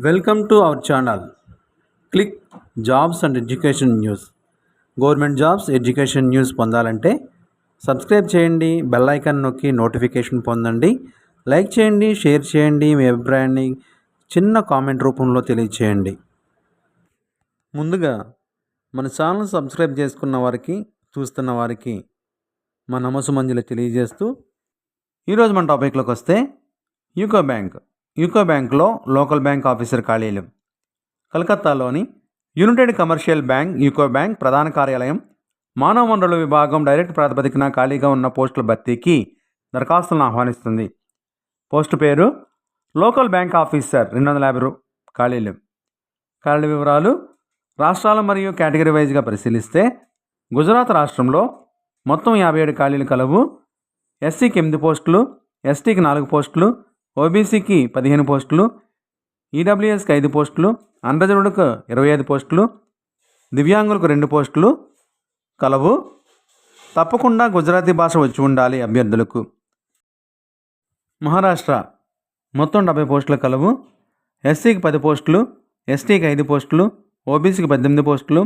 Welcome to our channel. Click jobs and education news. Government jobs education news పొందాలంటే subscribe చేయండి, bell icon నొక్కి notification పొందండి. Like చేయండి, share చేయండి, మీ అభిప్రాయాన్ని చిన్న కామెంట్ రూపంలో తెలియచేయండి. ముందుగా మన ఛానల్ సబ్స్క్రైబ్ చేసుకున్న వారికి, చూస్తున్న వారికి మా నమస్సుమంజలి తెలియజేస్తూ ఈరోజు మన టాపిక్లోకి వస్తే యూకో బ్యాంక్లో లోకల్ బ్యాంక్ ఆఫీసర్ ఖాళీలు. కలకత్తాలోని United Commercial Bank UCO Bank ప్రధాన కార్యాలయం మానవ వనరుల విభాగం డైరెక్ట్ ప్రాతిపదికన ఖాళీగా ఉన్న పోస్టుల భర్తీకి దరఖాస్తులను ఆహ్వానిస్తుంది. పోస్టు పేరు లోకల్ బ్యాంక్ ఆఫీసర్, 250 ఖాళీలు. ఖాళీ వివరాలు రాష్ట్రాలు మరియు కేటగిరీ వైజ్గా పరిశీలిస్తే గుజరాత్ రాష్ట్రంలో మొత్తం 57 ఖాళీలు కలవు. ఎస్సీకి 8 పోస్టులు, ఎస్టీకి 4 పోస్టులు, ఓబీసీకి 15 పోస్టులు, ఈడబ్ల్యూఎస్కి 5 పోస్టులు, అండజనుడికి 25 పోస్టులు, దివ్యాంగులకు 2 పోస్టులు కలవు. తప్పకుండా గుజరాతీ భాష వచ్చి ఉండాలి అభ్యర్థులకు. మహారాష్ట్ర మొత్తం 70 పోస్టులు కలవు. ఎస్సీకి 10 పోస్టులు, ఎస్టీకి 5 పోస్టులు, ఓబీసీకి 18 పోస్టులు,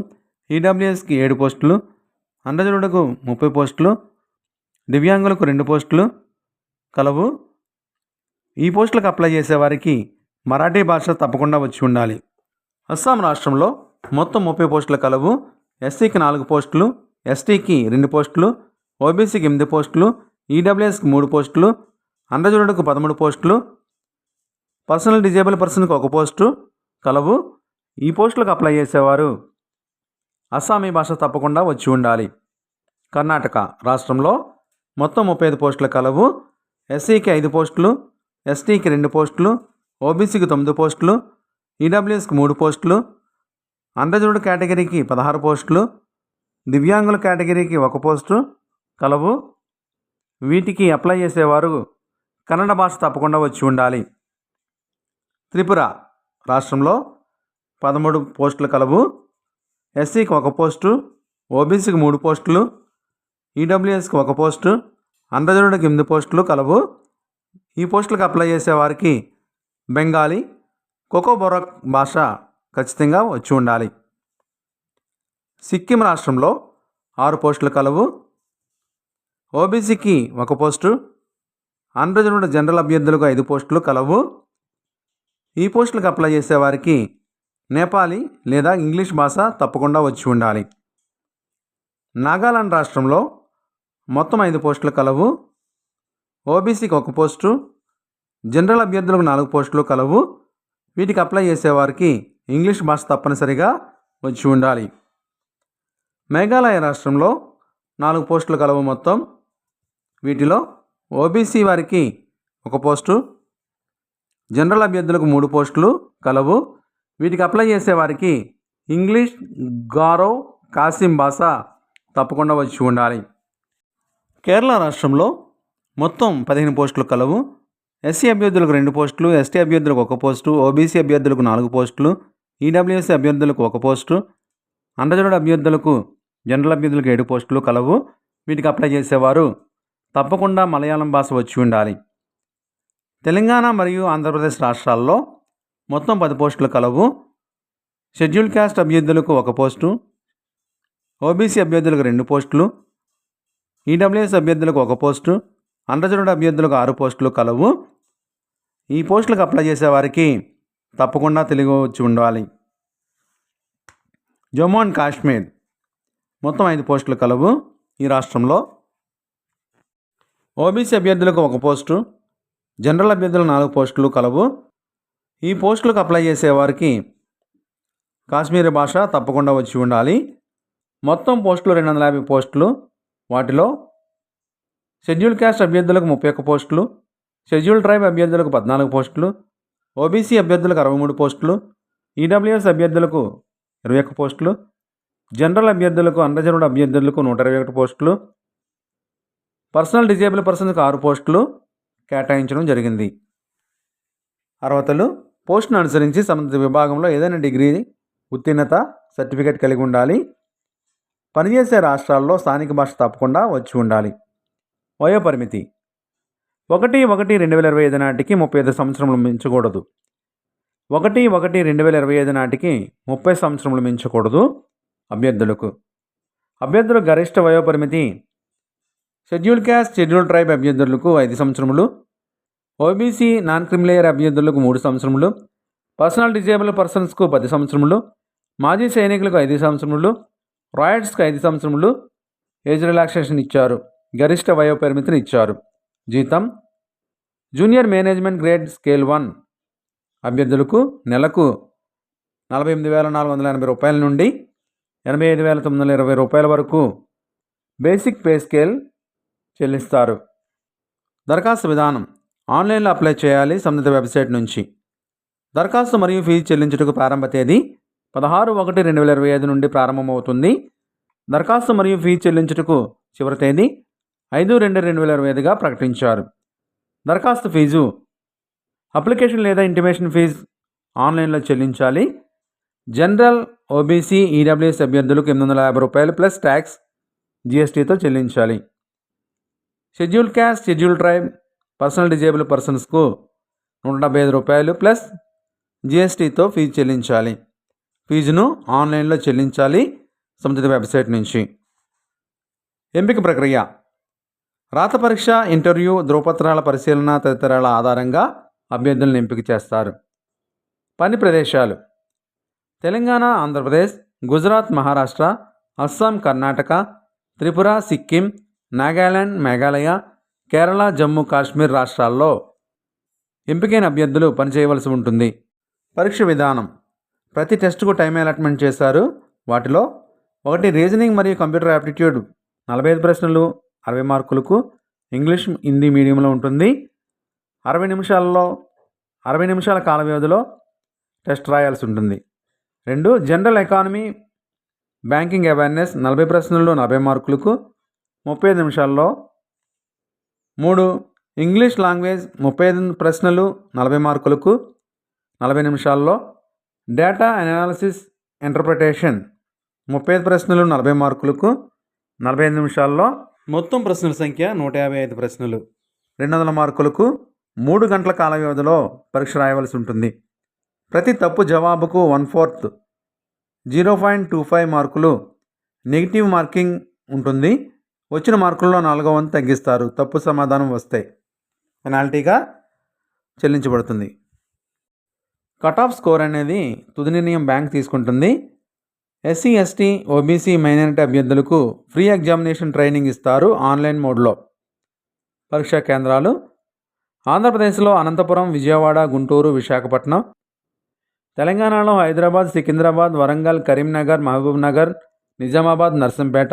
ఈడబ్ల్యూఎస్కి 7 పోస్టులు, అండజనుడుకు 30 పోస్టులు, దివ్యాంగులకు 2 పోస్టులు కలవు. ఈ పోస్టులకు అప్లై చేసేవారికి మరాఠీ భాష తప్పకుండా వచ్చి ఉండాలి. అస్సాం రాష్ట్రంలో మొత్తం 30 పోస్టులు కలవు. ఎస్సీకి 4 పోస్టులు, ఎస్టీకి 2 పోస్టులు, ఓబీసీకి 8 పోస్టులు, ఈడబ్ల్యూఎస్కి 3 పోస్టులు, అండజనుడుకు 13 పోస్టులు, పర్సనల్ డిజేబుల్ పర్సన్కి 1 పోస్టు కలవు. ఈ పోస్టులకు అప్లై చేసేవారు అస్సామీ భాష తప్పకుండా వచ్చి ఉండాలి. కర్ణాటక రాష్ట్రంలో మొత్తం 35 పోస్టులు కలవు. ఎస్సీకి 5 పోస్టులు, ఎస్టీకి 2 పోస్టులు, ఓబీసీకి 9 పోస్టులు, ఈడబ్ల్యూఎస్కి 3 పోస్టులు, అండజనుడు కేటగిరీకి 16 పోస్టులు, దివ్యాంగుల కేటగిరీకి 1 పోస్టు కలవు. వీటికి అప్లై చేసేవారు కన్నడ భాష తప్పకుండా వచ్చి ఉండాలి. త్రిపుర రాష్ట్రంలో 13 పోస్టులు కలవు. ఎస్సీకి 1 పోస్టు, ఓబీసీకి 3 పోస్టులు, ఈడబ్ల్యూఎస్కి 1 పోస్టు, అండజనుడికి 8 పోస్టులు కలవు. ఈ పోస్టులకు అప్లై చేసేవారికి బెంగాలీ, కోకోబొరక్ భాష ఖచ్చితంగా వచ్చి ఉండాలి. సిక్కిం రాష్ట్రంలో 6 పోస్టులు కలవు. ఓబీసీకి 1 పోస్టు, అండజనుడు జనరల్ అభ్యర్థులకు 5 పోస్టులు కలవు. ఈ పోస్టులకు అప్లై చేసేవారికి నేపాలీ లేదా ఇంగ్లీష్ భాష తప్పకుండా వచ్చి ఉండాలి. నాగాలాండ్ రాష్ట్రంలో మొత్తం 5 పోస్టులు కలవు. ఓబీసీకి 1 పోస్టు, జనరల్ అభ్యర్థులకు 4 పోస్టులు కలవు. వీటికి అప్లై చేసేవారికి ఇంగ్లీష్ భాష తప్పనిసరిగా వచ్చి ఉండాలి. మేఘాలయ రాష్ట్రంలో 4 పోస్టులు కలవు మొత్తం. వీటిలో ఓబీసీ వారికి 1 పోస్టు, జనరల్ అభ్యర్థులకు 3 పోస్టులు కలవు. వీటికి అప్లై చేసేవారికి ఇంగ్లీష్, గారో, కాసిం భాష తప్పకుండా వచ్చి ఉండాలి. కేరళ రాష్ట్రంలో మొత్తం 15 పోస్టులు కలవు. ఎస్సీ అభ్యర్థులకు 2 పోస్టులు, ఎస్టీ అభ్యర్థులకు 1 పోస్టు, ఓబీసీ అభ్యర్థులకు 4 పోస్టులు, ఈడబ్ల్యూఎస్సీ అభ్యర్థులకు 1 పోస్టు, అండజనుడు అభ్యర్థులకు జనరల్ అభ్యర్థులకు 7 పోస్టులు కలవు. వీటికి అప్లై చేసేవారు తప్పకుండా మలయాళం భాష వచ్చి ఉండాలి. తెలంగాణ మరియు ఆంధ్రప్రదేశ్ రాష్ట్రాల్లో మొత్తం 10 పోస్టులు కలవు. షెడ్యూల్ క్యాస్ట్ అభ్యర్థులకు 1 పోస్టు, ఓబీసీ అభ్యర్థులకు 2 పోస్టులు, ఈడబ్ల్యూఎస్ అభ్యర్థులకు 1 పోస్టు, అండజనుడు అభ్యర్థులకు 6 పోస్టులు కలవు. ఈ పోస్టులకు అప్లై చేసేవారికి తప్పకుండా తెలుగు వచ్చి ఉండాలి. జమ్మూ అండ్ కాశ్మీర్ మొత్తం 5 పోస్టులు కలవు. ఈ రాష్ట్రంలో ఓబీసీ అభ్యర్థులకు 1 పోస్టు, జనరల్ అభ్యర్థులకు 4 పోస్టులు కలవు. ఈ పోస్టులకు అప్లై చేసేవారికి కాశ్మీరీ భాష తప్పకుండా వచ్చి ఉండాలి. మొత్తం పోస్టులు 250 పోస్టులు. వాటిలో షెడ్యూల్ క్యాస్ట్ అభ్యర్థులకు 31 పోస్టులు, షెడ్యూల్ ట్రైబ్ అభ్యర్థులకు 14 పోస్టులు, ఓబీసీ అభ్యర్థులకు 63 పోస్టులు, ఈడబ్ల్యూఎస్ అభ్యర్థులకు 21 పోస్టులు, జనరల్ అభ్యర్థులకు, అండజనుడు అభ్యర్థులకు 121 పోస్టులు, పర్సనల్ డిజేబుల్ పర్సన్కి 6 పోస్టులు కేటాయించడం జరిగింది. అర్హతలు: పోస్టును అనుసరించి సంబంధిత విభాగంలో ఏదైనా డిగ్రీ ఉత్తీర్ణత సర్టిఫికేట్ కలిగి ఉండాలి. పనిచేసే రాష్ట్రాల్లో స్థానిక భాష తప్పకుండా వచ్చి ఉండాలి. వయోపరిమితి: 1/1/2025 నాటికి 35 సంవత్సరములు మించకూడదు. 1/1/2025 నాటికి 30 సంవత్సరములు మించకూడదు. అభ్యర్థుల గరిష్ట వయోపరిమితి షెడ్యూల్ క్యాస్ట్, షెడ్యూల్ ట్రైబ్ అభ్యర్థులకు 5 సంవత్సరములు, ఓబీసీ నాన్ క్రిమిలేయర్ అభ్యర్థులకు 3 సంవత్సరములు, పర్సనల్ డిజేబుల్ పర్సన్స్కు 10 సంవత్సరములు, మాజీ సైనికులకు 5 సంవత్సరములు, రాయట్స్కు 5 సంవత్సరములు ఏజ్ రిలాక్సేషన్ ఇచ్చారు. గరిష్ట వయోపరిమితిని ఇచ్చారు. జీతం జూనియర్ మేనేజ్మెంట్ గ్రేడ్ స్కేల్ 1 అభ్యర్థులకు నెలకు 48,480 రూపాయల నుండి 85,920 రూపాయల వరకు బేసిక్ పే స్కేల్ చెల్లిస్తారు. దరఖాస్తు విధానం ఆన్లైన్లో అప్లై చేయాలి. సంబంధిత వెబ్సైట్ నుంచి. దరఖాస్తు మరియు ఫీజు చెల్లించుటకు ప్రారంభ తేదీ 16/1/2025 నుండి ప్రారంభమవుతుంది. దరఖాస్తు మరియు ఫీజు చెల్లించుటకు చివరి తేదీ 5/2/2025గా ప్రకటించారు. దరఖాస్తు ఫీజు అప్లికేషన్ లేదా ఇంటిమేషన్ ఫీజు ఆన్లైన్లో చెల్లించాలి. జనరల్, ఓబీసీ, ఈడబ్ల్యూఎస్ అభ్యర్థులకు 850 రూపాయలు ప్లస్ ట్యాక్స్ జీఎస్టీతో చెల్లించాలి. Schedule caste, schedule tribe, personal disable పర్సన్స్కు 175 రూపాయలు ప్లస్ జీఎస్టీతో ఫీజు చెల్లించాలి. ఫీజును ఆన్లైన్లో చెల్లించాలి. సంబంధిత వెబ్సైట్ నుంచి. ఎంపిక ప్రక్రియ రాత పరీక్ష, ఇంటర్వ్యూ, ధృవపత్రాల పరిశీలన తదితరాల ఆధారంగా అభ్యర్థులను ఎంపిక చేస్తారు. పని ప్రదేశాలు తెలంగాణ, ఆంధ్రప్రదేశ్, గుజరాత్, మహారాష్ట్ర, అస్సాం, కర్ణాటక, త్రిపుర, సిక్కిం, నాగాలాండ్, మేఘాలయ, కేరళ, జమ్మూ కాశ్మీర్ రాష్ట్రాల్లో ఎంపికైన అభ్యర్థులు పనిచేయవలసి ఉంటుంది. పరీక్ష విధానం ప్రతి టెస్టుకు టైం అలాట్మెంట్ చేశారు. వాటిలో 1 రీజనింగ్ మరియు కంప్యూటర్ యాప్టిట్యూడ్ 45 ప్రశ్నలు 60 మార్కులకు ఇంగ్లీష్, హిందీ మీడియంలో ఉంటుంది. 60 నిమిషాల కాల వ్యవధిలో టెస్ట్ రాయాల్సి ఉంటుంది. 2 జనరల్ ఎకానమీ, బ్యాంకింగ్ అవేర్నెస్ 40 ప్రశ్నలు 40 మార్కులకు 35 నిమిషాల్లో. 3 ఇంగ్లీష్ లాంగ్వేజ్ 35 ప్రశ్నలు 40 మార్కులకు 40 నిమిషాల్లో. డేటా అనాలిసిస్ ఇంటర్ప్రిటేషన్ 35 ప్రశ్నలు 40 మార్కులకు 45 నిమిషాల్లో. మొత్తం ప్రశ్నల సంఖ్య 155 ప్రశ్నలు 200 మార్కులకు 3 గంటల కాల వ్యవధిలో పరీక్ష రాయవలసి ఉంటుంది. ప్రతి తప్పు జవాబుకు 1/4 0.25 మార్కులు నెగిటివ్ మార్కింగ్ ఉంటుంది. వచ్చిన మార్కుల్లో 4వ వంతు తగ్గిస్తారు. తప్పు సమాధానం వస్తే పెనాల్టీగా చెల్లించబడుతుంది. కట్ ఆఫ్ స్కోర్ అనేది తుది నిర్ణయం బ్యాంక్ తీసుకుంటుంది. ఎస్సీ, ఎస్టీ, ఓబీసీ, మైనారిటీ అభ్యర్థులకు ఫ్రీ ఎగ్జామినేషన్ ట్రైనింగ్ ఇస్తారు ఆన్లైన్ మోడ్లో. పరీక్షా కేంద్రాలు ఆంధ్రప్రదేశ్లో అనంతపురం, విజయవాడ, గుంటూరు, విశాఖపట్నం. తెలంగాణలో హైదరాబాద్, సికింద్రాబాద్, వరంగల్, కరీంనగర్, మహబూబ్ నగర్, నిజామాబాద్, నర్సంపేట.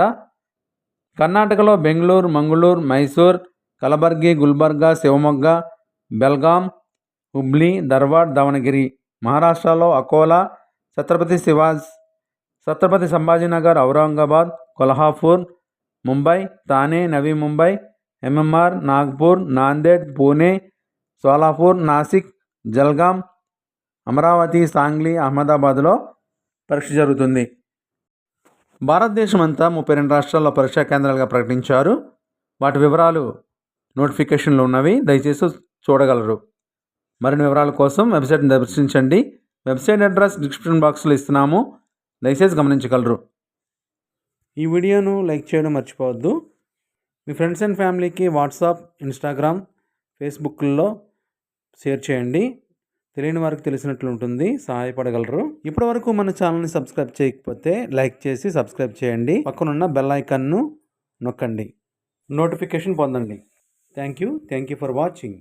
కర్ణాటకలో బెంగళూరు, మంగళూరు, మైసూర్, కలబర్గి, గుల్బర్గా, శివమొగ్గ, బెల్గాం, హుబ్లీ, ధర్వాడ్, దావణగిరి. మహారాష్ట్రలో అకోలా, ఛత్రపతి సంభాజీనగర్, ఔరంగాబాద్, కొల్హాపూర్, ముంబై, థానే, నవీ ముంబై, ఎంఎంఆర్, నాగ్పూర్, నాందేడ్, పూణే, సోలాపూర్, నాసిక్, జల్గాం, అమరావతి, సాంగ్లీ, అహ్మదాబాద్లో పరీక్ష జరుగుతుంది. భారతదేశం అంతా 32 రాష్ట్రాల్లో పరీక్షా కేంద్రాలుగా ప్రకటించారు. వాటి వివరాలు నోటిఫికేషన్లు ఉన్నవి, దయచేసి చూడగలరు. మరిన్ని వివరాల కోసం వెబ్సైట్ని దర్శించండి. వెబ్సైట్ అడ్రస్ డిస్క్రిప్షన్ బాక్స్లో ఇస్తున్నాము, దయచేసి గమనించగలరు. ఈ వీడియోను లైక్ చేయడం మర్చిపోవద్దు. మీ ఫ్రెండ్స్ అండ్ ఫ్యామిలీకి వాట్సాప్, ఇన్స్టాగ్రామ్, ఫేస్బుక్లో షేర్ చేయండి. తెలియని వారికి తెలిసినట్లు ఉంటుంది, సహాయపడగలరు. ఇప్పటివరకు మన ఛానల్ని సబ్స్క్రైబ్ చేయకపోతే లైక్ చేసి సబ్స్క్రైబ్ చేయండి. పక్కనున్న బెల్ ఐకాన్ను నొక్కండి, నోటిఫికేషన్ పొందండి. Thank you for watching.